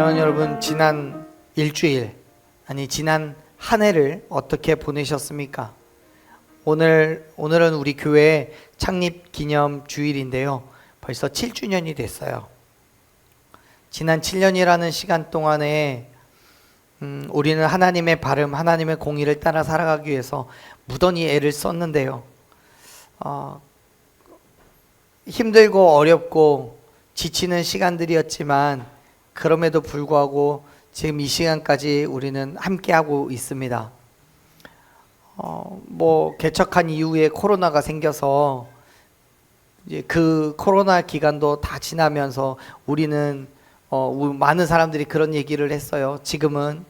사랑하는 여러분, 지난 일주일, 지난 한 해를 어떻게 보내셨습니까? 오늘은 우리 교회 창립 기념 주일인데요. 벌써 7주년이 됐어요. 지난 7년이라는 시간 동안에 우리는 하나님의 발음, 하나님의 공의를 따라 살아가기 위해서 무던히 애를 썼는데요. 힘들고 어렵고 지치는 시간들이었지만 그럼에도 불구하고 지금 이 시간까지 우리는 함께하고 있습니다. 개척한 이후에 코로나가 생겨서 이제 그 코로나 기간도 다 지나면서 우리는 많은 사람들이 그런 얘기를 했어요. 지금은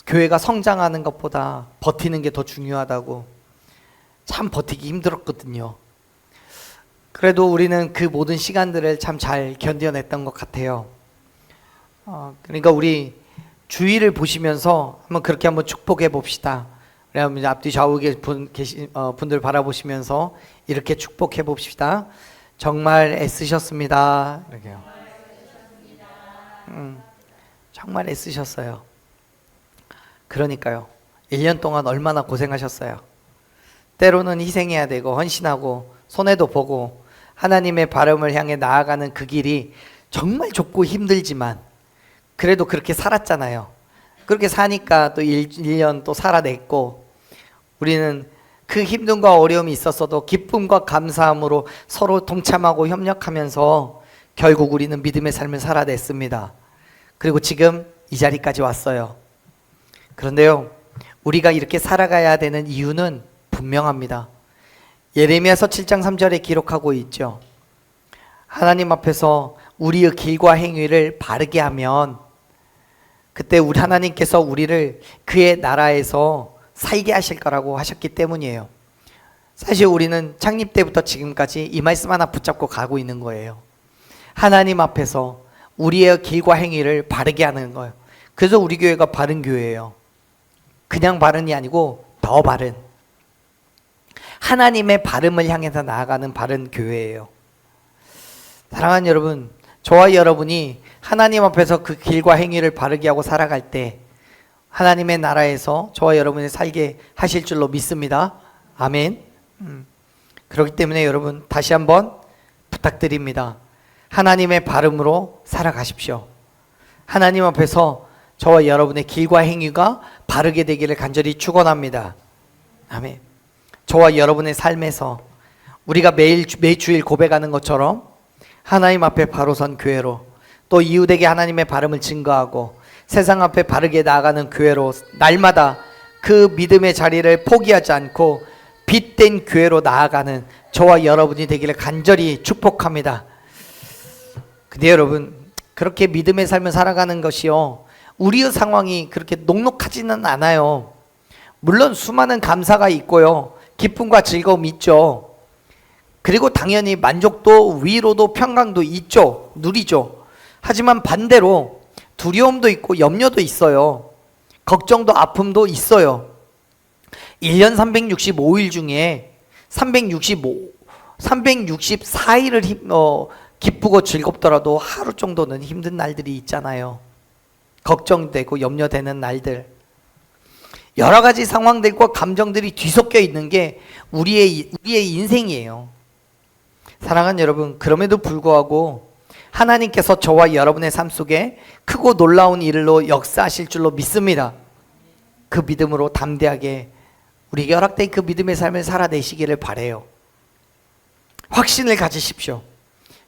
교회가 성장하는 것보다 버티는 게 더 중요하다고. 참 버티기 힘들었거든요. 그래도 우리는 그 모든 시간들을 참 잘 견뎌냈던 것 같아요. 그러니까 우리 주위를 보시면서 그렇게 한번 축복해 봅시다. 그러면 앞뒤 좌우에 계신 분들 바라보시면서 이렇게 축복해 봅시다. 정말 애쓰셨습니다. 이렇게요. 정말 애쓰셨어요. 그러니까요. 1년 동안 얼마나 고생하셨어요. 때로는 희생해야 되고 헌신하고 손해도 보고 하나님의 발음을 향해 나아가는 그 길이 정말 좁고 힘들지만 그래도 그렇게 살았잖아요. 그렇게 사니까 또 1년 또 살아냈고, 우리는 그 힘듦과 어려움이 있었어도 기쁨과 감사함으로 서로 동참하고 협력하면서 결국 우리는 믿음의 삶을 살아냈습니다. 그리고 지금 이 자리까지 왔어요. 그런데요, 우리가 이렇게 살아가야 되는 이유는 분명합니다. 예레미야서 7장 3절에 기록하고 있죠. 하나님 앞에서 우리의 길과 행위를 바르게 하면 그때 우리 하나님께서 우리를 그의 나라에서 살게 하실 거라고 하셨기 때문이에요. 사실 우리는 창립 때부터 지금까지 이 말씀 하나 붙잡고 가고 있는 거예요. 하나님 앞에서 우리의 길과 행위를 바르게 하는 거예요. 그래서 우리 교회가 바른 교회예요. 그냥 바른이 아니고 더 바른, 하나님의 발음을 향해서 나아가는 바른 교회예요. 사랑하는 여러분, 저와 여러분이 하나님 앞에서 그 길과 행위를 바르게 하고 살아갈 때 하나님의 나라에서 저와 여러분이 살게 하실 줄로 믿습니다. 아멘. 그렇기 때문에 여러분, 다시 한번 부탁드립니다. 하나님의 발음으로 살아가십시오. 하나님 앞에서 저와 여러분의 길과 행위가 바르게 되기를 간절히 축원합니다. 아멘. 저와 여러분의 삶에서 우리가 매일 주일 고백하는 것처럼 하나님 앞에 바로 선 교회로, 또 이웃에게 하나님의 발음을 증거하고 세상 앞에 바르게 나아가는 교회로 날마다 그 믿음의 자리를 포기하지 않고 빛된 교회로 나아가는 저와 여러분이 되기를 간절히 축복합니다. 근데 여러분, 그렇게 믿음의 삶을 살아가는 것이요, 우리의 상황이 그렇게 녹록하지는 않아요. 물론 수많은 감사가 있고요, 기쁨과 즐거움이 있죠. 그리고 당연히 만족도, 위로도, 평강도 있죠. 누리죠. 하지만 반대로 두려움도 있고 염려도 있어요. 걱정도 아픔도 있어요. 1년 365일 중에 364일을 기쁘고 즐겁더라도 하루 정도는 힘든 날들이 있잖아요. 걱정되고 염려되는 날들. 여러 가지 상황들과 감정들이 뒤섞여 있는 게 우리의 인생이에요. 사랑하는 여러분, 그럼에도 불구하고 하나님께서 저와 여러분의 삶 속에 크고 놀라운 일로 역사하실 줄로 믿습니다. 그 믿음으로 담대하게 우리에게 허락된 그 믿음의 삶을 살아내시기를 바라요. 확신을 가지십시오.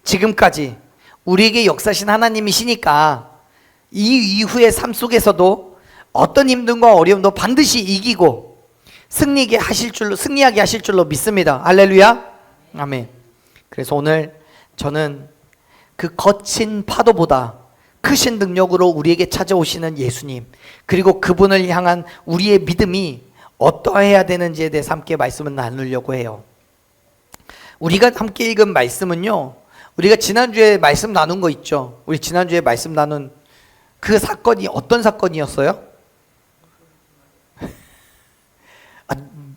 지금까지 우리에게 역사하신 하나님이시니까 이 이후의 삶 속에서도 어떤 힘듦과 어려움도 반드시 이기고 승리하게 하실 줄로 믿습니다. 할렐루야. 아멘. 그래서 오늘 저는 그 거친 파도보다 크신 능력으로 우리에게 찾아오시는 예수님, 그리고 그분을 향한 우리의 믿음이 어떠해야 되는지에 대해서 함께 말씀을 나누려고 해요. 우리가 함께 읽은 말씀은요, 우리가 지난주에 말씀 나눈 거 있죠. 우리 지난주에 말씀 나눈 그 사건이 어떤 사건이었어요?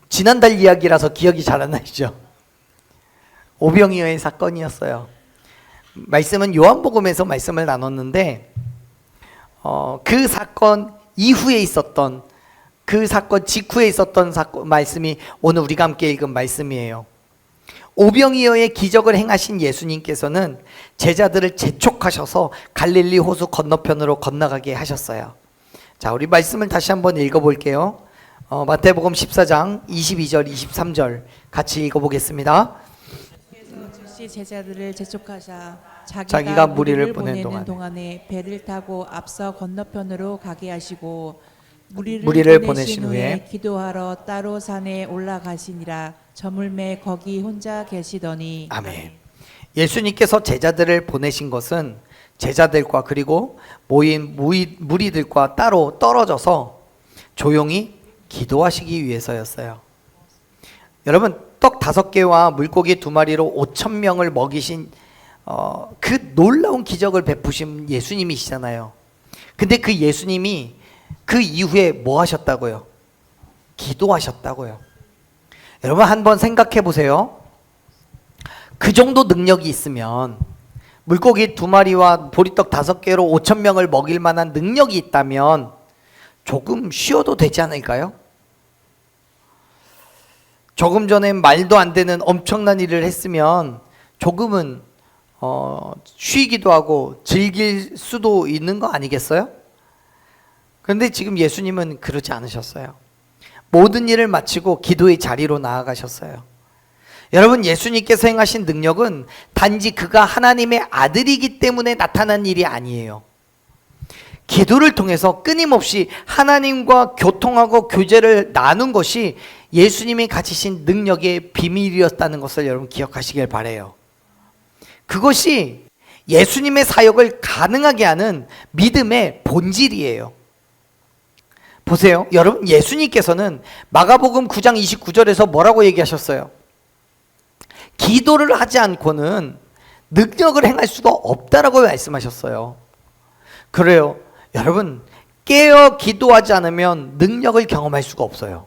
지난달 이야기라서 기억이 잘 안 나시죠? 오병이어의 사건이었어요. 말씀은 요한복음에서 말씀을 나눴는데 그 사건 이후에 있었던, 그 사건 직후에 있었던 말씀이 오늘 우리가 함께 읽은 말씀이에요. 오병이어의 기적을 행하신 예수님께서는 제자들을 재촉하셔서 갈릴리 호수 건너편으로 건너가게 하셨어요. 자, 우리 말씀을 다시 한번 읽어볼게요. 마태복음 14장 22절 23절 같이 읽어보겠습니다. 즉시 제자들을 재촉하사 자기가 무리를 보내는 보내는 동안에 배를 타고 앞서 건너편으로 가게 하시고 무리를 보내신 후에 기도하러 따로 산에 올라가시니라. 저물매 거기 혼자 계시더니. 아멘. 예수님께서 제자들을 보내신 것은 제자들과 그리고 모인 무리들과 따로 떨어져서 조용히 기도하시기 위해서였어요. 여러분, 떡 5개와 물고기 2마리로 5,000명을 먹이신 그 놀라운 기적을 베푸신 예수님이시잖아요. 근데 그 예수님이 그 이후에 뭐 하셨다고요? 기도하셨다고요. 여러분, 한번 생각해 보세요. 그 정도 능력이 있으면, 물고기 2마리와 보리떡 5개로 5,000명을 먹일 만한 능력이 있다면 조금 쉬어도 되지 않을까요? 조금 전에 말도 안 되는 엄청난 일을 했으면 조금은 쉬기도 하고 즐길 수도 있는 거 아니겠어요? 그런데 지금 예수님은 그러지 않으셨어요. 모든 일을 마치고 기도의 자리로 나아가셨어요. 여러분, 예수님께서 행하신 능력은 단지 그가 하나님의 아들이기 때문에 나타난 일이 아니에요. 기도를 통해서 끊임없이 하나님과 교통하고 교제를 나눈 것이 예수님이 가지신 능력의 비밀이었다는 것을 여러분 기억하시길 바라요. 그것이 예수님의 사역을 가능하게 하는 믿음의 본질이에요. 보세요. 여러분, 예수님께서는 마가복음 9장 29절에서 뭐라고 얘기하셨어요? 기도를 하지 않고는 능력을 행할 수가 없다라고 말씀하셨어요. 그래요. 여러분, 깨어 기도하지 않으면 능력을 경험할 수가 없어요.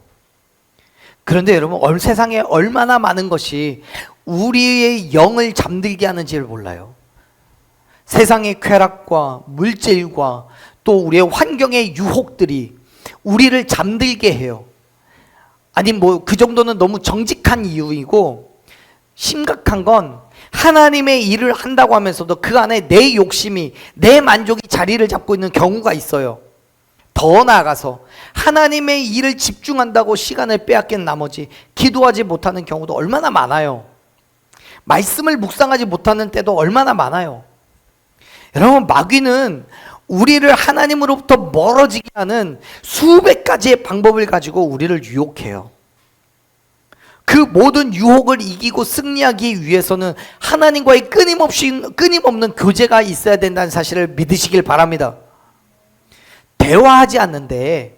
그런데 여러분, 세상에 얼마나 많은 것이 우리의 영을 잠들게 하는지를 몰라요. 세상의 쾌락과 물질과 또 우리의 환경의 유혹들이 우리를 잠들게 해요. 아니, 그 정도는 너무 정직한 이유이고, 심각한 건 하나님의 일을 한다고 하면서도 그 안에 내 욕심이, 내 만족이 자리를 잡고 있는 경우가 있어요. 더 나아가서 하나님의 일을 집중한다고 시간을 빼앗긴 나머지 기도하지 못하는 경우도 얼마나 많아요. 말씀을 묵상하지 못하는 때도 얼마나 많아요. 여러분, 마귀는 우리를 하나님으로부터 멀어지게 하는 수백 가지의 방법을 가지고 우리를 유혹해요. 그 모든 유혹을 이기고 승리하기 위해서는 하나님과의 끊임없는 교제가 있어야 된다는 사실을 믿으시길 바랍니다. 대화하지 않는데,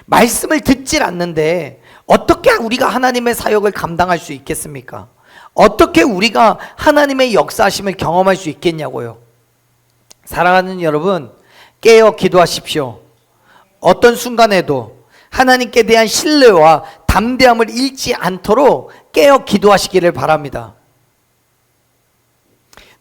말씀을 듣질 않는데 어떻게 우리가 하나님의 사역을 감당할 수 있겠습니까? 어떻게 우리가 하나님의 역사하심을 경험할 수 있겠냐고요. 사랑하는 여러분, 깨어 기도하십시오. 어떤 순간에도 하나님께 대한 신뢰와 담대함을 잃지 않도록 깨어 기도하시기를 바랍니다.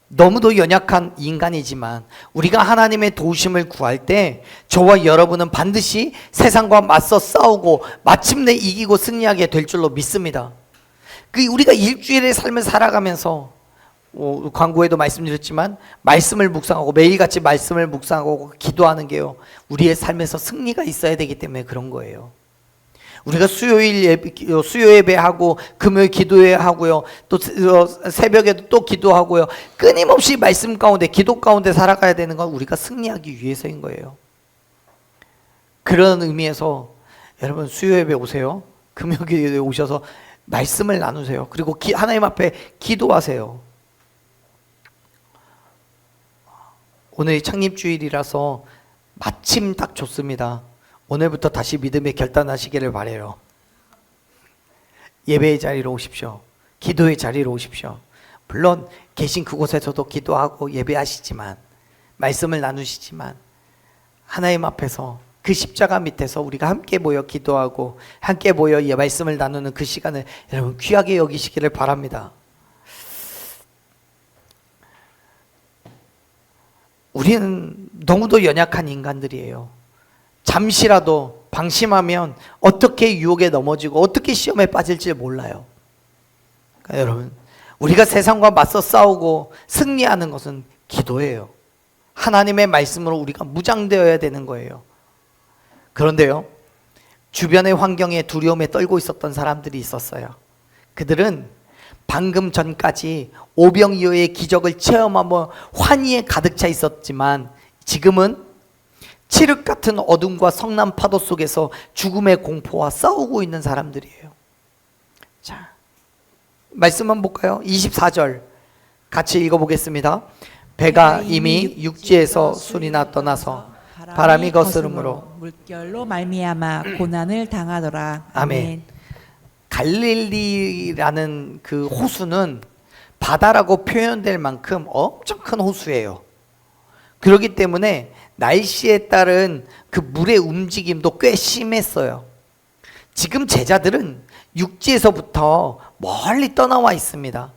너무도 연약한 인간이지만 우리가 하나님의 도우심을 구할 때 저와 여러분은 반드시 세상과 맞서 싸우고 마침내 이기고 승리하게 될 줄로 믿습니다. 우리가 일주일의 삶을 살아가면서 광고에도 말씀드렸지만 말씀을 묵상하고 매일같이 말씀을 묵상하고 기도하는 게요, 우리의 삶에서 승리가 있어야 되기 때문에 그런 거예요. 우리가 수요 예배하고 금요일 기도회 하고요, 또 새벽에도 또 기도하고요, 끊임없이 말씀 가운데 기도 가운데 살아가야 되는 건 우리가 승리하기 위해서인 거예요. 그런 의미에서 여러분, 수요 예배 오세요. 금요일 기도회 오셔서 말씀을 나누세요. 그리고 하나님 앞에 기도하세요. 오늘이 창립주일이라서 마침 딱 좋습니다. 오늘부터 다시 믿음의 결단하시기를 바라요. 예배의 자리로 오십시오. 기도의 자리로 오십시오. 물론 계신 그곳에서도 기도하고 예배하시지만, 말씀을 나누시지만, 하나님 앞에서 그 십자가 밑에서 우리가 함께 모여 기도하고 함께 모여 말씀을 나누는 그 시간을 여러분 귀하게 여기시기를 바랍니다. 우리는 너무도 연약한 인간들이에요. 잠시라도 방심하면 어떻게 유혹에 넘어지고 어떻게 시험에 빠질지 몰라요. 그러니까 여러분, 우리가 세상과 맞서 싸우고 승리하는 것은 기도예요. 하나님의 말씀으로 우리가 무장되어야 되는 거예요. 그런데요, 주변의 환경에 두려움에 떨고 있었던 사람들이 있었어요. 그들은 방금 전까지 오병이어의 기적을 체험하며 환희에 가득 차 있었지만 지금은 칠흑 같은 어둠과 성난 파도 속에서 죽음의 공포와 싸우고 있는 사람들이에요. 자, 말씀 한번 볼까요? 24절 같이 읽어보겠습니다. 배가 이미 육지에서 술이나 떠나서 바람이 거스름으로 물결로 말미암아 고난을 당하더라. 아멘. 갈릴리라는 그 호수는 바다라고 표현될 만큼 엄청 큰 호수예요. 그렇기 때문에 날씨에 따른 그 물의 움직임도 꽤 심했어요. 지금 제자들은 육지에서부터 멀리 떠나와 있습니다.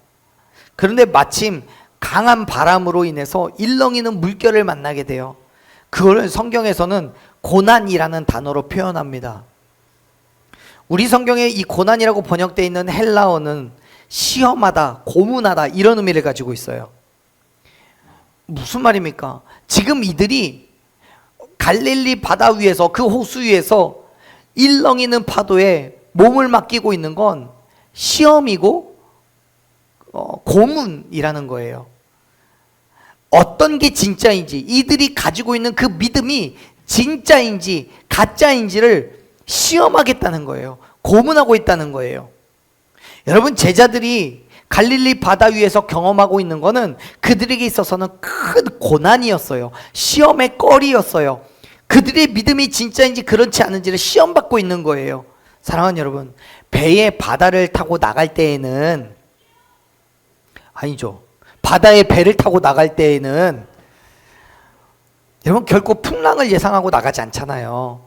그런데 마침 강한 바람으로 인해서 일렁이는 물결을 만나게 돼요. 그걸 성경에서는 고난이라는 단어로 표현합니다. 우리 성경에 이 고난이라고 번역되어 있는 헬라어는 시험하다, 고문하다 이런 의미를 가지고 있어요. 무슨 말입니까? 지금 이들이 갈릴리 바다 위에서, 그 호수 위에서 일렁이는 파도에 몸을 맡기고 있는 건 시험이고 고문이라는 거예요. 어떤 게 진짜인지, 이들이 가지고 있는 그 믿음이 진짜인지 가짜인지를 시험하겠다는 거예요. 고문하고 있다는 거예요. 여러분, 제자들이 갈릴리 바다 위에서 경험하고 있는 거는 그들에게 있어서는 큰 고난이었어요. 시험의 거리였어요. 그들의 믿음이 진짜인지 그렇지 않은지를 시험받고 있는 거예요. 사랑하는 여러분, 배에 바다를 타고 나갈 때에는, 아니죠, 바다에 배를 타고 나갈 때에는 여러분 결코 풍랑을 예상하고 나가지 않잖아요.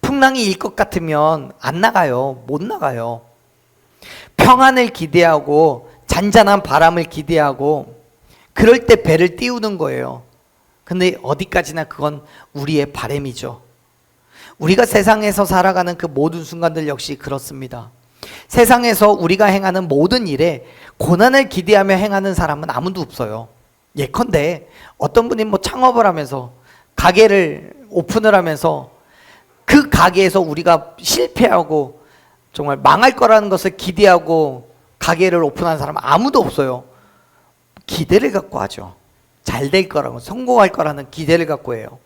풍랑이 일 것 같으면 안 나가요. 못 나가요. 평안을 기대하고 잔잔한 바람을 기대하고 그럴 때 배를 띄우는 거예요. 근데 어디까지나 그건 우리의 바람이죠. 우리가 세상에서 살아가는 그 모든 순간들 역시 그렇습니다. 세상에서 우리가 행하는 모든 일에 고난을 기대하며 행하는 사람은 아무도 없어요. 예컨대 어떤 분이 뭐 창업을 하면서 가게를 오픈을 하면서 그 가게에서 우리가 실패하고 정말 망할 거라는 것을 기대하고 가게를 오픈한 사람은 아무도 없어요. 기대를 갖고 하죠. 잘 될 거라고, 성공할 거라는 기대를 갖고 해요.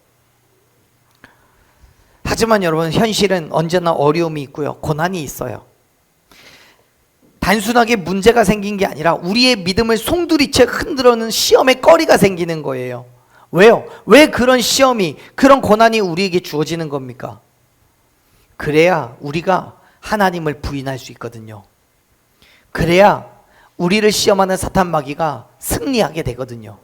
하지만 여러분, 현실은 언제나 어려움이 있고요, 고난이 있어요. 단순하게 문제가 생긴 게 아니라 우리의 믿음을 송두리째 흔들어는 시험의 거리가 생기는 거예요. 왜요? 왜 그런 시험이, 그런 고난이 우리에게 주어지는 겁니까? 그래야 우리가 하나님을 부인할 수 있거든요. 그래야 우리를 시험하는 사탄 마귀가 승리하게 되거든요.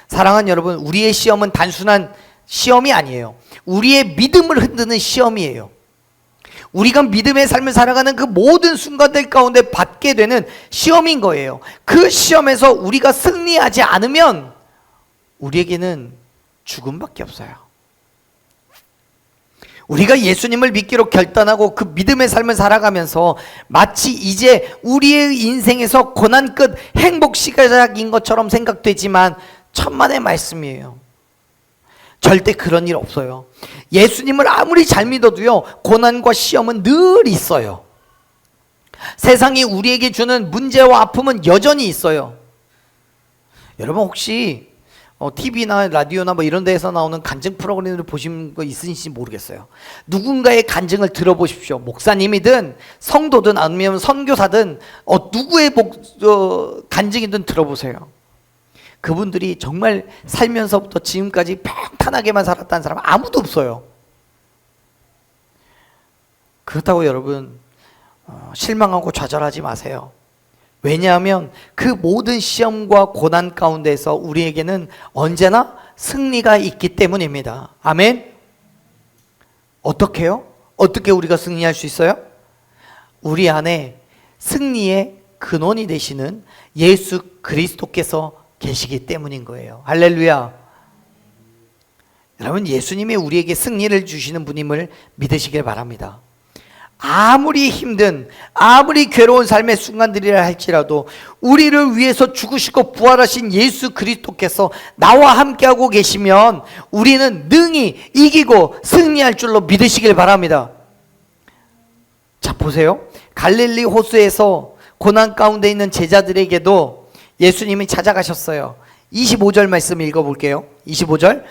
사랑하는 여러분, 우리의 시험은 단순한 시험이 아니에요. 우리의 믿음을 흔드는 시험이에요. 우리가 믿음의 삶을 살아가는 그 모든 순간들 가운데 받게 되는 시험인 거예요. 그 시험에서 우리가 승리하지 않으면 우리에게는 죽음밖에 없어요. 우리가 예수님을 믿기로 결단하고 그 믿음의 삶을 살아가면서 마치 이제 우리의 인생에서 고난 끝 행복 시작인 것처럼 생각되지만 천만의 말씀이에요. 절대 그런 일 없어요. 예수님을 아무리 잘 믿어도요, 고난과 시험은 늘 있어요. 세상이 우리에게 주는 문제와 아픔은 여전히 있어요. 여러분 혹시 TV나 라디오나 뭐 이런 데에서 나오는 간증 프로그램을 보신 거 있으신지 모르겠어요. 누군가의 간증을 들어보십시오. 목사님이든 성도든 아니면 선교사든 누구의 간증이든 들어보세요. 그분들이 정말 살면서부터 지금까지 평탄하게만 살았다는 사람 아무도 없어요. 그렇다고 여러분 실망하고 좌절하지 마세요. 왜냐하면 그 모든 시험과 고난 가운데서 우리에게는 언제나 승리가 있기 때문입니다. 아멘. 어떻게요? 어떻게 우리가 승리할 수 있어요? 우리 안에 승리의 근원이 되시는 예수 그리스도께서 계시기 때문인 거예요. 할렐루야. 여러분, 예수님이 우리에게 승리를 주시는 분임을 믿으시길 바랍니다. 아무리 힘든, 아무리 괴로운 삶의 순간들이라 할지라도 우리를 위해서 죽으시고 부활하신 예수 그리스도께서 나와 함께하고 계시면 우리는 능히 이기고 승리할 줄로 믿으시길 바랍니다. 자, 보세요. 갈릴리 호수에서 고난 가운데 있는 제자들에게도 예수님이 찾아가셨어요. 25절 말씀 읽어볼게요. 25절.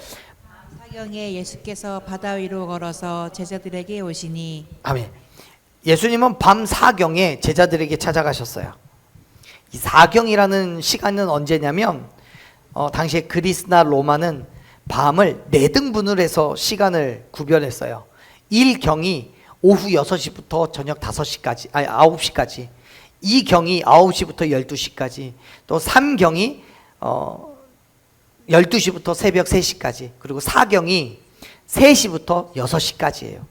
사경에 예수께서 바다 위로 걸어서 제자들에게 오시니. 아멘. 예수님은 밤 사경에 제자들에게 찾아가셨어요. 이 사경이라는 시간은 언제냐면 당시에 그리스나 로마는 밤을 4등분을 해서 시간을 구별했어요. 1경이 오후 6시부터 저녁 5시까지, 아니 9시까지, 2경이 9시부터 12시까지, 또 3경이 12시부터 새벽 3시까지, 그리고 4경이 3시부터 6시까지예요.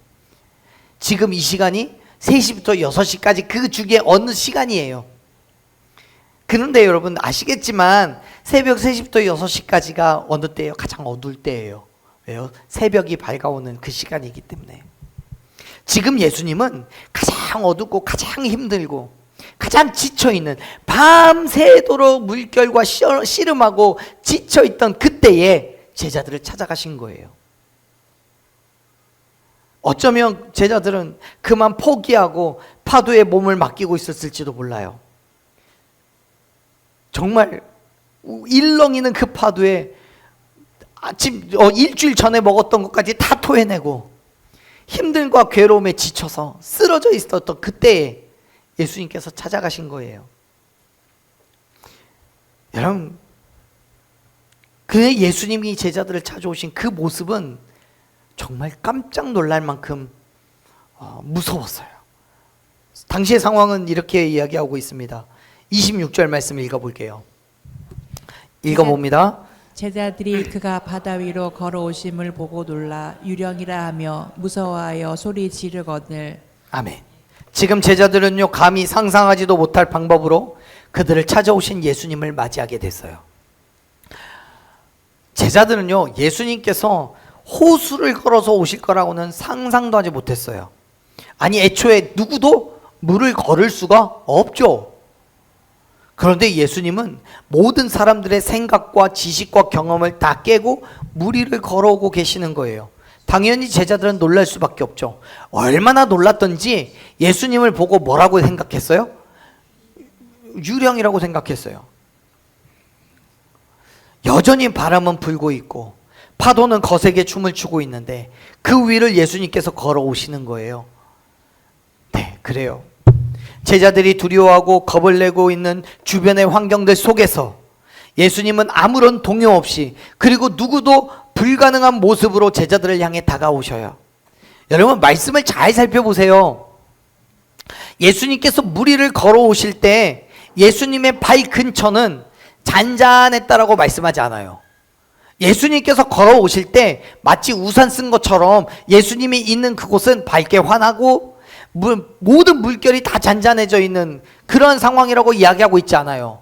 지금 이 시간이 3시부터 6시까지 그 중에 어느 시간이에요. 그런데 여러분 아시겠지만 새벽 3시부터 6시까지가 어느 때예요? 가장 어두울 때예요. 왜요? 새벽이 밝아오는 그 시간이기 때문에. 지금 예수님은 가장 어둡고 가장 힘들고 가장 지쳐있는, 밤새도록 물결과 씨름하고 지쳐있던 그때에 제자들을 찾아가신 거예요. 어쩌면 제자들은 그만 포기하고 파도에 몸을 맡기고 있었을지도 몰라요. 정말 일렁이는 그 파도에 아침 일주일 전에 먹었던 것까지 다 토해내고 힘듦과 괴로움에 지쳐서 쓰러져 있었던 그때에 예수님께서 찾아가신 거예요. 여러분, 그 예수님이 제자들을 찾아오신 그 모습은 정말 깜짝 놀랄 만큼 무서웠어요. 당시의 상황은 이렇게 이야기하고 있습니다. 26절 말씀 읽어볼게요. 읽어봅니다. 제자들이 그가 바다 위로 걸어오심을 보고 놀라 유령이라 하며 무서워하여 소리 지르거늘. 아멘. 지금 제자들은요, 감히 상상하지도 못할 방법으로 그들을 찾아오신 예수님을 맞이하게 됐어요. 제자들은요, 예수님께서 호수를 걸어서 오실 거라고는 상상도 하지 못했어요. 아니, 애초에 누구도 물을 걸을 수가 없죠. 그런데 예수님은 모든 사람들의 생각과 지식과 경험을 다 깨고 물 위를 걸어오고 계시는 거예요. 당연히 제자들은 놀랄 수밖에 없죠. 얼마나 놀랐던지 예수님을 보고 뭐라고 생각했어요? 유령이라고 생각했어요. 여전히 바람은 불고 있고 파도는 거세게 춤을 추고 있는데 그 위를 예수님께서 걸어오시는 거예요. 네, 그래요. 제자들이 두려워하고 겁을 내고 있는 주변의 환경들 속에서 예수님은 아무런 동요 없이, 그리고 누구도 불가능한 모습으로 제자들을 향해 다가오셔요. 여러분, 말씀을 잘 살펴보세요. 예수님께서 물 위를 걸어오실 때 예수님의 발 근처는 잔잔했다라고 말씀하지 않아요. 예수님께서 걸어오실 때 마치 우산 쓴 것처럼 예수님이 있는 그곳은 밝게 환하고 모든 물결이 다 잔잔해져 있는 그런 상황이라고 이야기하고 있지 않아요.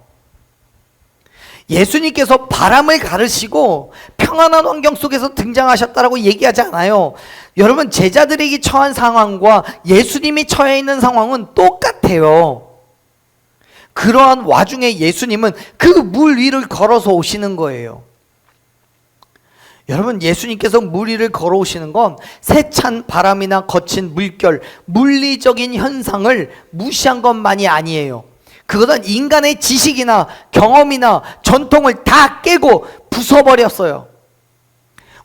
예수님께서 바람을 가르시고 평안한 환경 속에서 등장하셨다라고 얘기하지 않아요. 여러분, 제자들에게 처한 상황과 예수님이 처해 있는 상황은 똑같아요. 그러한 와중에 예수님은 그 물 위를 걸어서 오시는 거예요. 여러분, 예수님께서 물 위를 걸어오시는 건 세찬 바람이나 거친 물결, 물리적인 현상을 무시한 것만이 아니에요. 그것은 인간의 지식이나 경험이나 전통을 다 깨고 부숴버렸어요.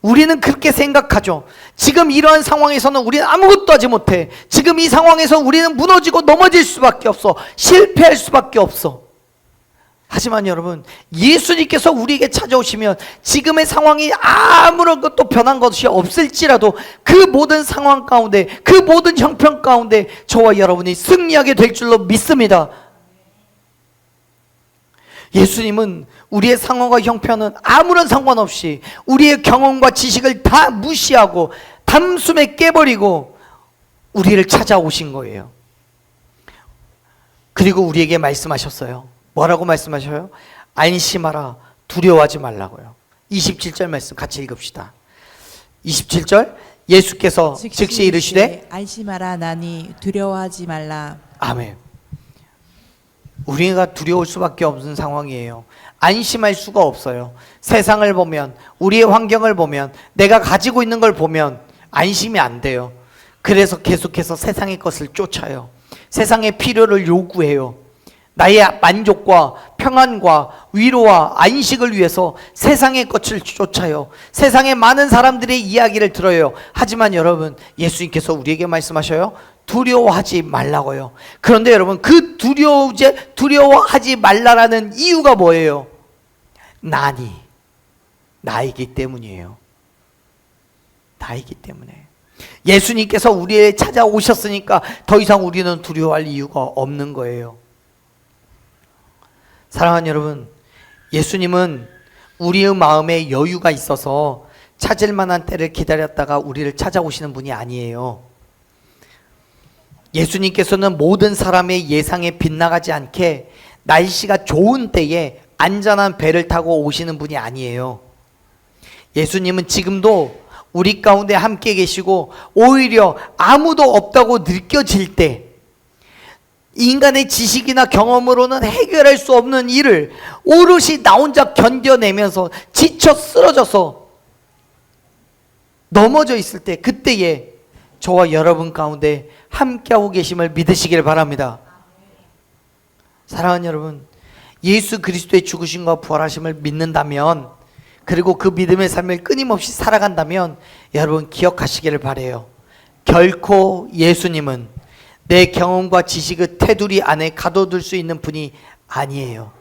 우리는 그렇게 생각하죠. 지금 이러한 상황에서는 우리는 아무것도 하지 못해. 지금 이 상황에서 우리는 무너지고 넘어질 수밖에 없어. 실패할 수밖에 없어. 하지만 여러분, 예수님께서 우리에게 찾아오시면 지금의 상황이 아무런 것도 변한 것이 없을지라도 그 모든 상황 가운데, 그 모든 형편 가운데 저와 여러분이 승리하게 될 줄로 믿습니다. 예수님은 우리의 상황과 형편은 아무런 상관없이 우리의 경험과 지식을 다 무시하고 단숨에 깨버리고 우리를 찾아오신 거예요. 그리고 우리에게 말씀하셨어요. 뭐라고 말씀하셔요? 안심하라, 두려워하지 말라고요. 27절 말씀 같이 읽읍시다. 27절 예수께서 즉시 이르시되 안심하라 나니 두려워하지 말라. 아멘. 우리가 두려울 수밖에 없는 상황이에요. 안심할 수가 없어요. 세상을 보면, 우리의 환경을 보면, 내가 가지고 있는 걸 보면 안심이 안 돼요. 그래서 계속해서 세상의 것을 쫓아요. 세상의 필요를 요구해요. 나의 만족과 평안과 위로와 안식을 위해서 세상의 것을 쫓아요. 세상의 많은 사람들의 이야기를 들어요. 하지만 여러분, 예수님께서 우리에게 말씀하셔요. 두려워하지 말라고요. 그런데 여러분, 그 두려워하지 말라라는 이유가 뭐예요? 나이기 때문이에요. 나이기 때문에. 예수님께서 우리에 찾아오셨으니까 더 이상 우리는 두려워할 이유가 없는 거예요. 사랑하는 여러분, 예수님은 우리의 마음에 여유가 있어서 찾을 만한 때를 기다렸다가 우리를 찾아오시는 분이 아니에요. 예수님께서는 모든 사람의 예상에 빗나가지 않게 날씨가 좋은 때에 안전한 배를 타고 오시는 분이 아니에요. 예수님은 지금도 우리 가운데 함께 계시고, 오히려 아무도 없다고 느껴질 때, 인간의 지식이나 경험으로는 해결할 수 없는 일을 오롯이 나 혼자 견뎌내면서 지쳐 쓰러져서 넘어져 있을 때, 그때에 저와 여러분 가운데 함께하고 계심을 믿으시길 바랍니다. 사랑하는 여러분, 예수 그리스도의 죽으심과 부활하심을 믿는다면, 그리고 그 믿음의 삶을 끊임없이 살아간다면 여러분 기억하시기를 바라요. 결코 예수님은 내 경험과 지식의 테두리 안에 가둬둘 수 있는 분이 아니에요.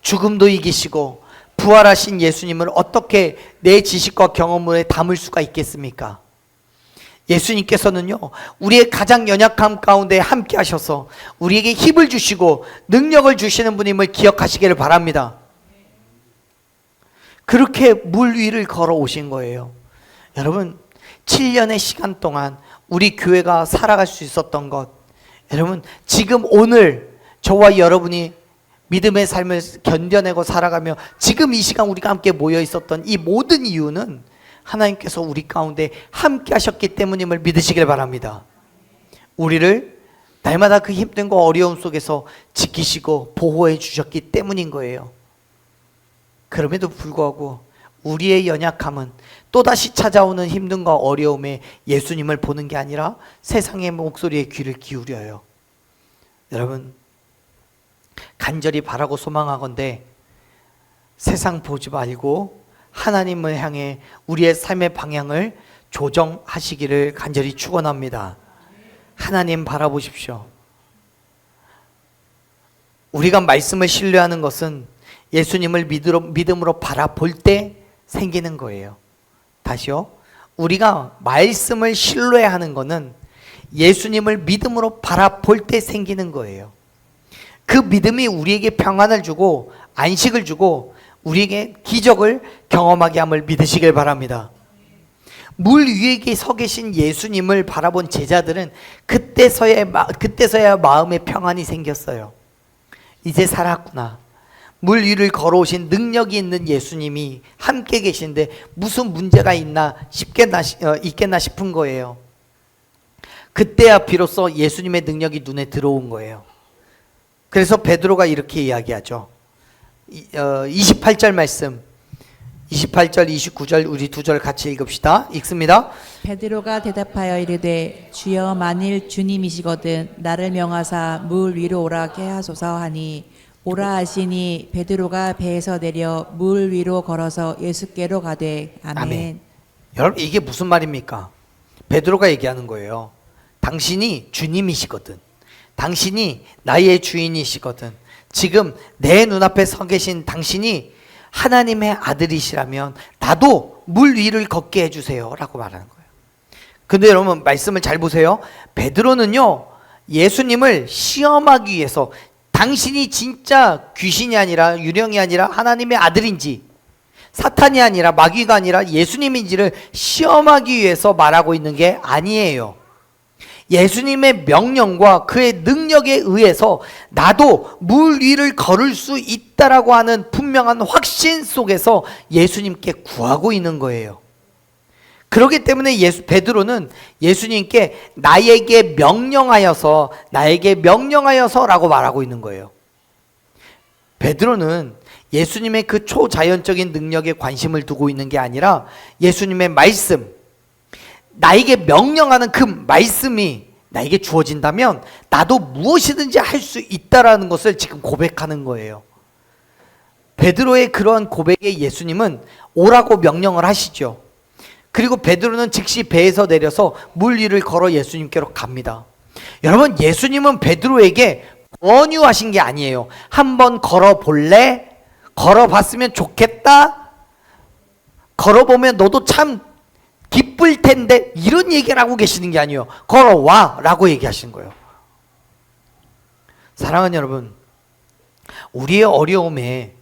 죽음도 이기시고 부활하신 예수님을 어떻게 내 지식과 경험에 담을 수가 있겠습니까? 예수님께서는요, 우리의 가장 연약함 가운데 함께 하셔서 우리에게 힘을 주시고 능력을 주시는 분임을 기억하시기를 바랍니다. 그렇게 물 위를 걸어오신 거예요. 여러분, 7년의 시간 동안 우리 교회가 살아갈 수 있었던 것, 여러분, 지금 오늘 저와 여러분이 믿음의 삶을 견뎌내고 살아가며 지금 이 시간 우리가 함께 모여 있었던 이 모든 이유는 하나님께서 우리 가운데 함께 하셨기 때문임을 믿으시길 바랍니다. 우리를 날마다 그 힘든 거 어려움 속에서 지키시고 보호해 주셨기 때문인 거예요. 그럼에도 불구하고 우리의 연약함은 또다시 찾아오는 힘듦과 어려움에 예수님을 보는 게 아니라 세상의 목소리에 귀를 기울여요. 여러분, 간절히 바라고 소망하건대 세상 보지 말고 하나님을 향해 우리의 삶의 방향을 조정하시기를 간절히 축원합니다. 하나님 바라보십시오. 우리가 말씀을 신뢰하는 것은 예수님을 믿음으로 바라볼 때 생기는 거예요. 다시요. 우리가 말씀을 신뢰하는 것은 예수님을 믿음으로 바라볼 때 생기는 거예요. 그 믿음이 우리에게 평안을 주고 안식을 주고 우리에게 기적을 경험하게 함을 믿으시길 바랍니다. 물 위에 서 계신 예수님을 바라본 제자들은 그때서야 마음에 평안이 생겼어요. 이제 살았구나. 물 위를 걸어오신 능력이 있는 예수님이 함께 계신데 무슨 문제가 있겠나 싶은 거예요. 그때야 비로소 예수님의 능력이 눈에 들어온 거예요. 그래서 베드로가 이렇게 이야기하죠. 28절 말씀, 28절 29절 우리 두 절 같이 읽읍시다. 읽습니다. 베드로가 대답하여 이르되 주여 만일 주님이시거든 나를 명하사 물 위로 오라게 하소서 하니 오라 하시니 베드로가 배에서 내려 물 위로 걸어서 예수께로 가되 아멘. 아멘. 여러분, 이게 무슨 말입니까? 베드로가 얘기하는 거예요. 당신이 주님이시거든. 당신이 나의 주인이시거든. 지금 내 눈앞에 서 계신 당신이 하나님의 아들이시라면 나도 물 위를 걷게 해주세요 라고 말하는 거예요. 근데 여러분, 말씀을 잘 보세요. 베드로는요, 예수님을 시험하기 위해서 당신이 진짜 귀신이 아니라 유령이 아니라 하나님의 아들인지 사탄이 아니라 마귀가 아니라 예수님인지를 시험하기 위해서 말하고 있는 게 아니에요. 예수님의 명령과 그의 능력에 의해서 나도 물 위를 걸을 수 있다라고 하는 분명한 확신 속에서 예수님께 구하고 있는 거예요. 그렇기 때문에 베드로는 예수님께 나에게 명령하여서라고 말하고 있는 거예요. 베드로는 예수님의 그 초자연적인 능력에 관심을 두고 있는 게 아니라 예수님의 말씀, 나에게 명령하는 그 말씀이 나에게 주어진다면 나도 무엇이든지 할 수 있다라는 것을 지금 고백하는 거예요. 베드로의 그러한 고백에 예수님은 오라고 명령을 하시죠. 그리고 베드로는 즉시 배에서 내려서 물 위를 걸어 예수님께로 갑니다. 여러분, 예수님은 베드로에게 권유하신 게 아니에요. 한번 걸어볼래? 걸어봤으면 좋겠다? 걸어보면 너도 참 기쁠 텐데, 이런 얘기를 하고 계시는 게 아니에요. 걸어와 라고 얘기하시는 거예요. 사랑하는 여러분, 우리의 어려움에,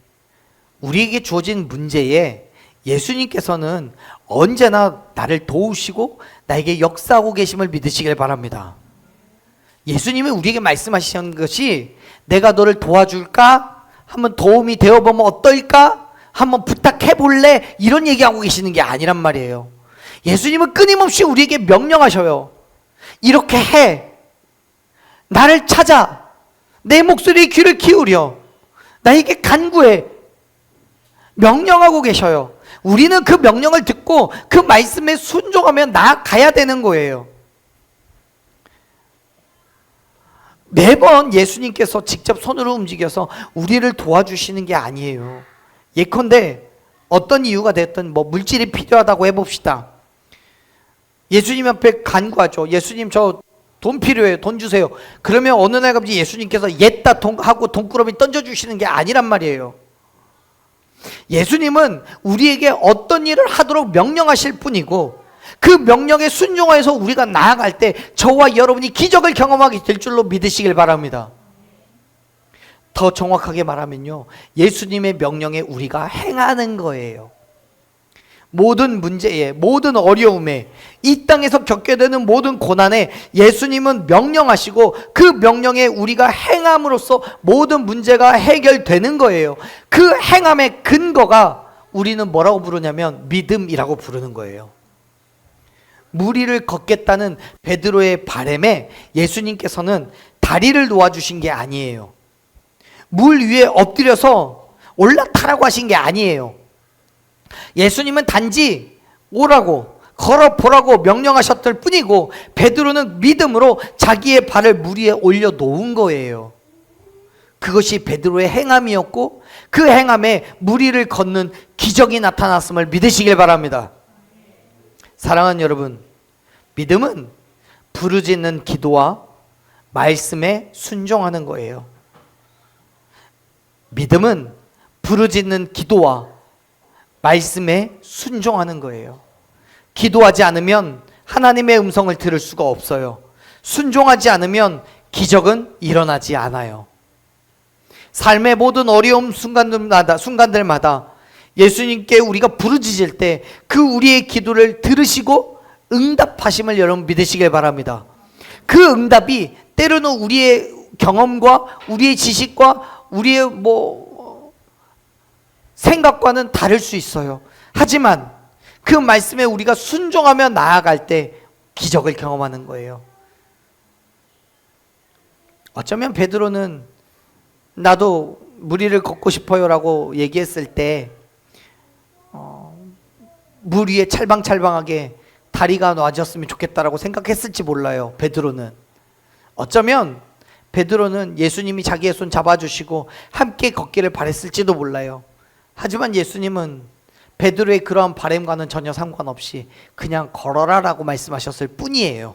우리에게 주어진 문제에 예수님께서는 언제나 나를 도우시고 나에게 역사하고 계심을 믿으시길 바랍니다. 예수님이 우리에게 말씀하시는 것이 내가 너를 도와줄까? 한번 도움이 되어보면 어떨까? 한번 부탁해 볼래? 이런 얘기하고 계시는 게 아니란 말이에요. 예수님은 끊임없이 우리에게 명령하셔요. 이렇게 해. 나를 찾아. 내 목소리에 귀를 기울여. 나에게 간구해. 명령하고 계셔요. 우리는 그 명령을 듣고 그 말씀에 순종하며 나아가야 되는 거예요. 매번 예수님께서 직접 손으로 움직여서 우리를 도와주시는 게 아니에요. 예컨대 어떤 이유가 됐든 물질이 필요하다고 해봅시다. 예수님 앞에 간구하죠. 예수님, 저 돈 필요해요. 돈 주세요. 그러면 어느 날 갑자기 예수님께서 옛다 하고 돈꾸러미 던져주시는 게 아니란 말이에요. 예수님은 우리에게 어떤 일을 하도록 명령하실 뿐이고, 그 명령에 순종하여서 우리가 나아갈 때 저와 여러분이 기적을 경험하게 될 줄로 믿으시길 바랍니다. 더 정확하게 말하면요, 예수님의 명령에 우리가 행하는 거예요. 모든 문제에, 모든 어려움에, 이 땅에서 겪게 되는 모든 고난에 예수님은 명령하시고 그 명령에 우리가 행함으로써 모든 문제가 해결되는 거예요. 그 행함의 근거가 우리는 뭐라고 부르냐면 믿음이라고 부르는 거예요. 물 위를 걷겠다는 베드로의 바람에 예수님께서는 다리를 놓아주신 게 아니에요. 물 위에 엎드려서 올라타라고 하신 게 아니에요. 예수님은 단지 오라고, 걸어보라고 명령하셨을 뿐이고, 베드로는 믿음으로 자기의 발을 물 위에 올려놓은 거예요. 그것이 베드로의 행함이었고, 그 행함에 물 위를 걷는 기적이 나타났음을 믿으시길 바랍니다. 사랑하는 여러분, 믿음은 부르짖는 기도와 말씀에 순종하는 거예요. 믿음은 부르짖는 기도와 말씀에 순종하는 거예요. 기도하지 않으면 하나님의 음성을 들을 수가 없어요. 순종하지 않으면 기적은 일어나지 않아요. 삶의 모든 어려움 순간들마다 예수님께 우리가 부르짖을 때 그 우리의 기도를 들으시고 응답하심을 여러분 믿으시길 바랍니다. 그 응답이 때로는 우리의 경험과 우리의 지식과 우리의 생각과는 다를 수 있어요. 하지만 그 말씀에 우리가 순종하며 나아갈 때 기적을 경험하는 거예요. 어쩌면 베드로는 나도 물 위를 걷고 싶어요 라고 얘기했을 때 물 위에 찰방찰방하게 다리가 놔졌으면 좋겠다라고 생각했을지 몰라요. 베드로는 어쩌면 베드로는 예수님이 자기의 손 잡아주시고 함께 걷기를 바랬을지도 몰라요. 하지만 예수님은 베드로의 그러한 바람과는 전혀 상관없이 그냥 걸어라 라고 말씀하셨을 뿐이에요.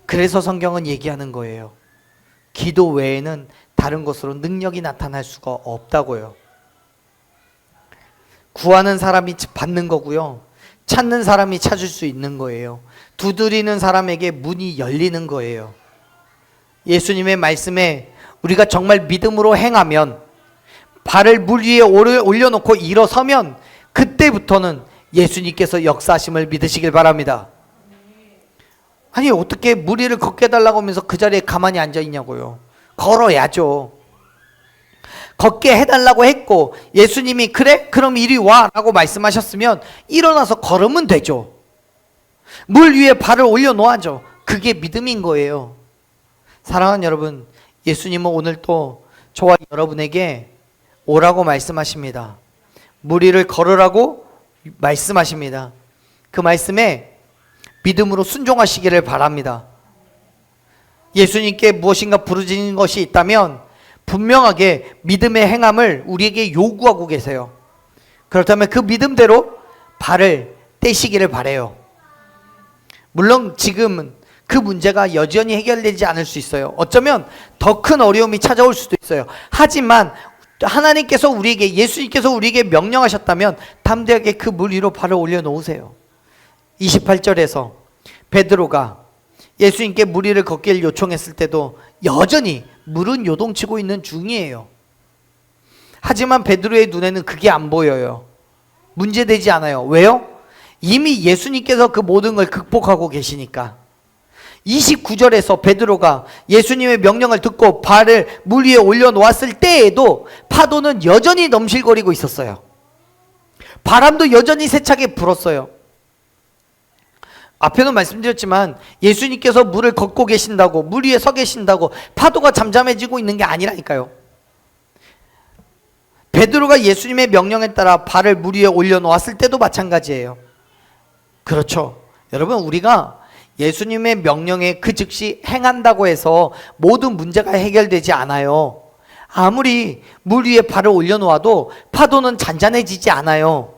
그래서 성경은 얘기하는 거예요. 기도 외에는 다른 것으로 능력이 나타날 수가 없다고요. 구하는 사람이 받는 거고요. 찾는 사람이 찾을 수 있는 거예요. 두드리는 사람에게 문이 열리는 거예요. 예수님의 말씀에 우리가 정말 믿음으로 행하면, 발을 물 위에 올려놓고 일어서면 그때부터는 예수님께서 역사하심을 믿으시길 바랍니다. 아니 어떻게 물 위를 걷게 해달라고 하면서 그 자리에 가만히 앉아 있냐고요. 걸어야죠. 걷게 해달라고 했고 예수님이 그래? 그럼 이리 와 라고 말씀하셨으면 일어나서 걸으면 되죠. 물 위에 발을 올려놓아죠. 그게 믿음인 거예요. 사랑하는 여러분, 예수님은 오늘 또 저와 여러분에게 오라고 말씀하십니다. 물 위를 걸으라고 말씀하십니다. 그 말씀에 믿음으로 순종하시기를 바랍니다. 예수님께 무엇인가 부르짖는 것이 있다면 분명하게 믿음의 행함을 우리에게 요구하고 계세요. 그렇다면 그 믿음대로 발을 떼시기를 바라요. 물론 지금은 그 문제가 여전히 해결되지 않을 수 있어요. 어쩌면 더 큰 어려움이 찾아올 수도 있어요. 하지만 하나님께서 우리에게, 예수님께서 우리에게 명령하셨다면 담대하게 그 물 위로 발을 올려놓으세요. 28절에서 베드로가 예수님께 물 위를 걷기를 요청했을 때도 여전히 물은 요동치고 있는 중이에요. 하지만 베드로의 눈에는 그게 안 보여요. 문제되지 않아요. 왜요? 이미 예수님께서 그 모든 걸 극복하고 계시니까. 29절에서 베드로가 예수님의 명령을 듣고 발을 물 위에 올려놓았을 때에도 파도는 여전히 넘실거리고 있었어요. 바람도 여전히 세차게 불었어요. 앞에도 말씀드렸지만 예수님께서 물을 걷고 계신다고, 물 위에 서 계신다고 파도가 잠잠해지고 있는 게 아니라니까요. 베드로가 예수님의 명령에 따라 발을 물 위에 올려놓았을 때도 마찬가지예요. 그렇죠. 여러분, 우리가 예수님의 명령에 그 즉시 행한다고 해서 모든 문제가 해결되지 않아요. 아무리 물 위에 발을 올려놓아도 파도는 잔잔해지지 않아요.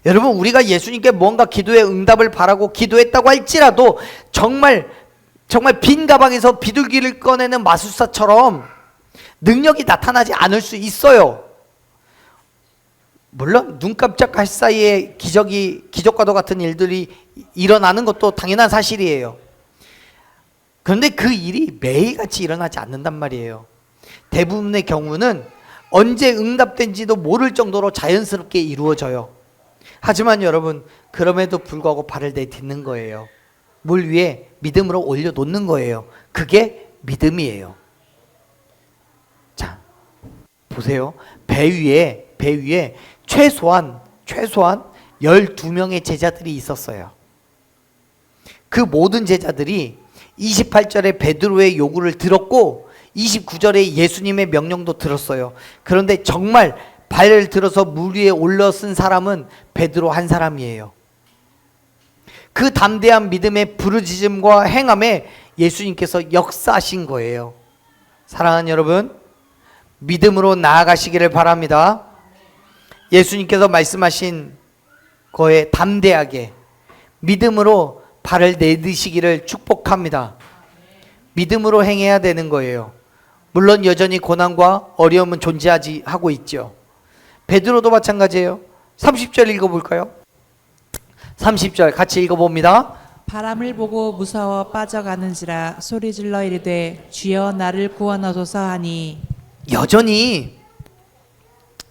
여러분, 우리가 예수님께 뭔가 기도의 응답을 바라고 기도했다고 할지라도 정말 빈 가방에서 비둘기를 꺼내는 마술사처럼 능력이 나타나지 않을 수 있어요. 물론 눈 깜짝할 사이에 기적과도 같은 일들이 일어나는 것도 당연한 사실이에요. 그런데 그 일이 매일같이 일어나지 않는단 말이에요. 대부분의 경우는 언제 응답된지도 모를 정도로 자연스럽게 이루어져요. 하지만 여러분, 그럼에도 불구하고 발을 내딛는 거예요. 물 위에 믿음으로 올려놓는 거예요. 그게 믿음이에요. 자, 보세요. 배 위에 최소한 12명의 제자들이 있었어요. 그 모든 제자들이 28절에 베드로의 요구를 들었고 29절에 예수님의 명령도 들었어요. 그런데 정말 발을 들어서 물 위에 올라선 사람은 베드로 한 사람이에요. 그 담대한 믿음의 부르짖음과 행함에 예수님께서 역사하신 거예요. 사랑하는 여러분, 믿음으로 나아가시기를 바랍니다. 예수님께서 말씀하신 거에 담대하게 믿음으로 발을 내딛으시기를 축복합니다. 믿음으로 행해야 되는 거예요. 물론 여전히 고난과 어려움은 존재하고 있죠. 베드로도 마찬가지예요. 30절 읽어볼까요? 30절 같이 읽어봅니다. 바람을 보고 무서워 빠져가는지라 소리질러 이르되 주여 나를 구원하소서 하니. 여전히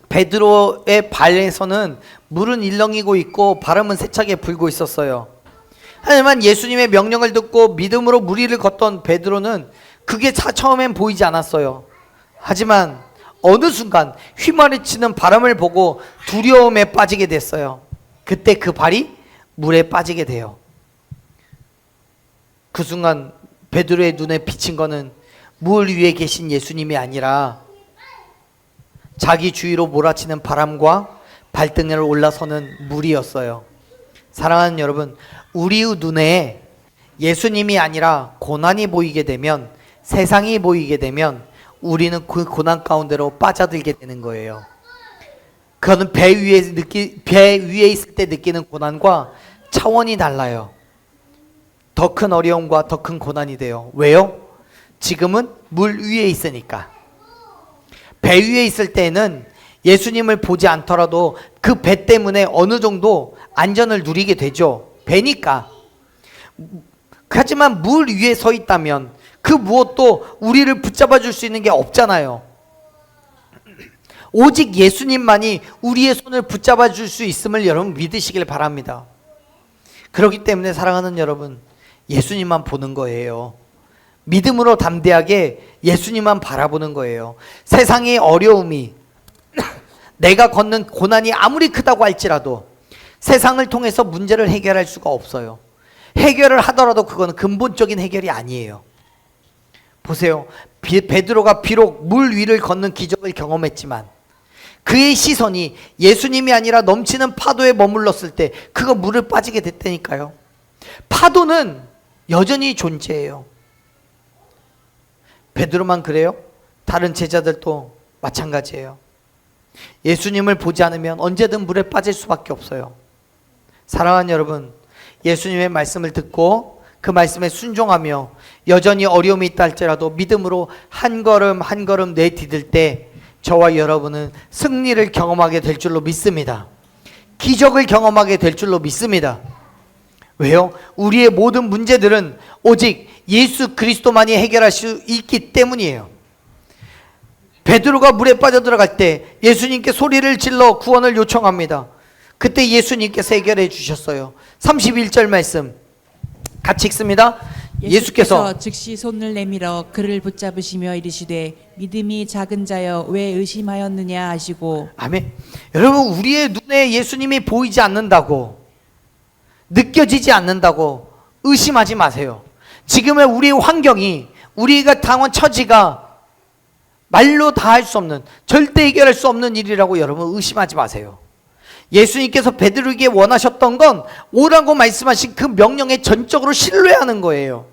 베드로의 발에서는 물은 일렁이고 있고 바람은 세차게 불고 있었어요. 하지만 예수님의 명령을 듣고 믿음으로 물 위를 걷던 베드로는 그게 처음엔 보이지 않았어요. 하지만 어느 순간 휘몰아치는 바람을 보고 두려움에 빠지게 됐어요. 그때 그 발이 물에 빠지게 돼요. 그 순간 베드로의 눈에 비친 거는 물 위에 계신 예수님이 아니라 자기 주위로 몰아치는 바람과 발등을 올라서는 물이었어요. 사랑하는 여러분, 우리의 눈에 예수님이 아니라 고난이 보이게 되면, 세상이 보이게 되면 우리는 그 고난 가운데로 빠져들게 되는 거예요. 그거는 배 위에 있을 때 느끼는 고난과 차원이 달라요. 더 큰 어려움과 더 큰 고난이 돼요. 왜요? 지금은 물 위에 있으니까. 배 위에 있을 때는 예수님을 보지 않더라도 그 배 때문에 어느 정도 안전을 누리게 되죠. 배니까. 하지만 물 위에 서 있다면 그 무엇도 우리를 붙잡아 줄 수 있는 게 없잖아요. 오직 예수님만이 우리의 손을 붙잡아 줄 수 있음을 여러분 믿으시길 바랍니다. 그렇기 때문에 사랑하는 여러분, 예수님만 보는 거예요. 믿음으로 담대하게 예수님만 바라보는 거예요. 세상의 어려움이 내가 걷는 고난이 아무리 크다고 할지라도 세상을 통해서 문제를 해결할 수가 없어요. 해결을 하더라도 그건 근본적인 해결이 아니에요. 보세요. 베드로가 비록 물 위를 걷는 기적을 경험했지만 그의 시선이 예수님이 아니라 넘치는 파도에 머물렀을 때 그가 물을 빠지게 됐다니까요. 파도는 여전히 존재해요. 베드로만 그래요? 다른 제자들도 마찬가지예요. 예수님을 보지 않으면 언제든 물에 빠질 수밖에 없어요. 사랑하는 여러분, 예수님의 말씀을 듣고 그 말씀에 순종하며 여전히 어려움이 있다 할지라도 믿음으로 한 걸음 한 걸음 내디딜 때 저와 여러분은 승리를 경험하게 될 줄로 믿습니다. 기적을 경험하게 될 줄로 믿습니다. 왜요? 우리의 모든 문제들은 오직 예수 그리스도만이 해결할 수 있기 때문이에요. 베드로가 물에 빠져들어갈 때 예수님께 소리를 질러 구원을 요청합니다. 그때 예수님께서 해결해 주셨어요. 31절 말씀 같이 읽습니다. 예수께서 즉시 손을 내밀어 그를 붙잡으시며 이르시되 믿음이 작은 자여 왜 의심하였느냐 하시고. 아멘. 여러분, 우리의 눈에 예수님이 보이지 않는다고, 느껴지지 않는다고 의심하지 마세요. 지금의 우리의 환경이, 우리가 당한 처지가 말로 다 할 수 없는, 절대 해결할 수 없는 일이라고 여러분 의심하지 마세요. 예수님께서 베드로에게 원하셨던 건 오라고 말씀하신 그 명령에 전적으로 신뢰하는 거예요.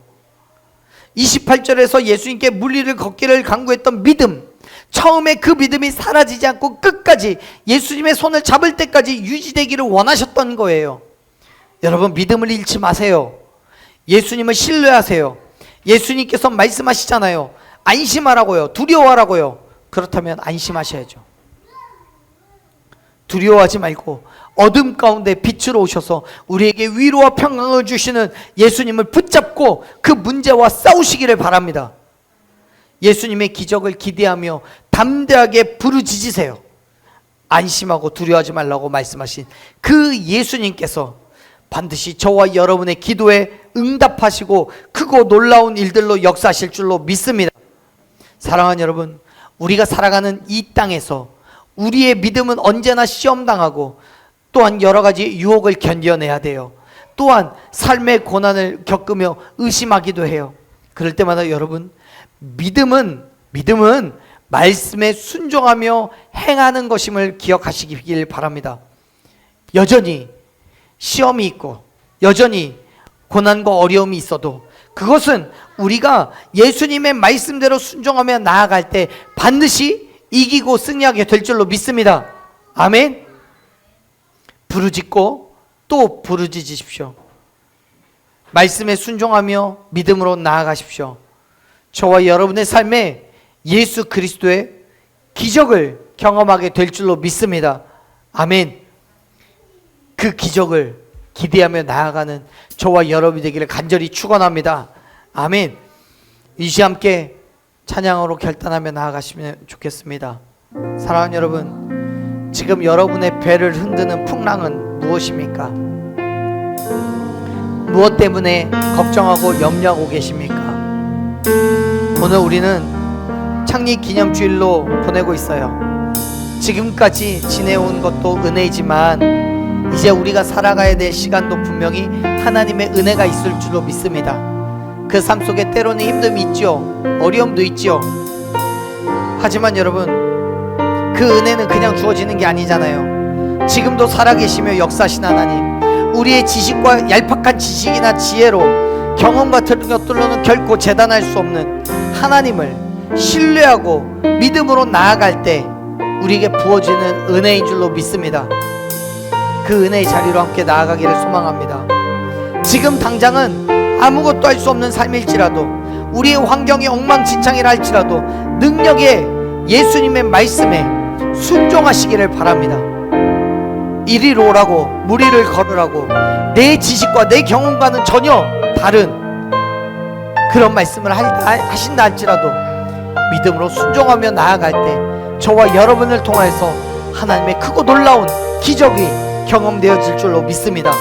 28절에서 예수님께 물 위를 걷기를 강구했던 믿음, 처음에 그 믿음이 사라지지 않고 끝까지 예수님의 손을 잡을 때까지 유지되기를 원하셨던 거예요. 여러분, 믿음을 잃지 마세요. 예수님을 신뢰하세요. 예수님께서 말씀하시잖아요. 안심하라고요. 두려워하라고요. 그렇다면 안심하셔야죠. 두려워하지 말고 어둠 가운데 빛으로 오셔서 우리에게 위로와 평강을 주시는 예수님을 붙잡고 그 문제와 싸우시기를 바랍니다. 예수님의 기적을 기대하며 담대하게 부르짖으세요. 안심하고 두려워하지 말라고 말씀하신 그 예수님께서 반드시 저와 여러분의 기도에 응답하시고 크고 놀라운 일들로 역사하실 줄로 믿습니다. 사랑하는 여러분, 우리가 살아가는 이 땅에서 우리의 믿음은 언제나 시험당하고 또한 여러 가지 유혹을 견뎌내야 돼요. 또한 삶의 고난을 겪으며 의심하기도 해요. 그럴 때마다 여러분, 믿음은 말씀에 순종하며 행하는 것임을 기억하시길 바랍니다. 여전히 시험이 있고 여전히 고난과 어려움이 있어도 그것은 우리가 예수님의 말씀대로 순종하며 나아갈 때 반드시 이기고 승리하게 될 줄로 믿습니다. 아멘. 부르짖고 또 부르짖으십시오. 말씀에 순종하며 믿음으로 나아가십시오. 저와 여러분의 삶에 예수 그리스도의 기적을 경험하게 될 줄로 믿습니다. 아멘. 그 기적을 기대하며 나아가는 저와 여러분이 되기를 간절히 축원합니다. 아멘. 이 시간 함께 찬양으로 결단하며 나아가시면 좋겠습니다. 사랑하는 여러분, 지금 여러분의 배를 흔드는 풍랑은 무엇입니까? 무엇 때문에 걱정하고 염려하고 계십니까? 오늘 우리는 창립기념주일로 보내고 있어요. 지금까지 지내온 것도 은혜이지만 이제 우리가 살아가야 될 시간도 분명히 하나님의 은혜가 있을 줄로 믿습니다. 그 삶 속에 때로는 힘듦이 있죠. 어려움도 있죠. 하지만 여러분, 그 은혜는 그냥 주어지는 게 아니잖아요. 지금도 살아계시며 역사하신 하나님, 우리의 지식과 얄팍한 지식이나 지혜로 경험 같은 것들로는 결코 재단할 수 없는 하나님을 신뢰하고 믿음으로 나아갈 때 우리에게 부어지는 은혜인 줄로 믿습니다. 그 은혜의 자리로 함께 나아가기를 소망합니다. 지금 당장은 아무것도 할 수 없는 삶일지라도, 우리의 환경이 엉망진창이라 할지라도 능력의 예수님의 말씀에 순종하시기를 바랍니다. 이리로 오라고, 물 위를 걸으라고, 내 지식과 내 경험과는 전혀 다른 그런 말씀을 하신다 할지라도 믿음으로 순종하며 나아갈 때 저와 여러분을 통해서 하나님의 크고 놀라운 기적이 경험되어질 줄로 믿습니다.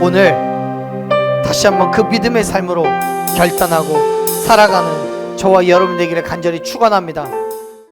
오늘 다시 한번 그 믿음의 삶으로 결단하고 살아가는 저와 여러분 되기를 간절히 축원합니다.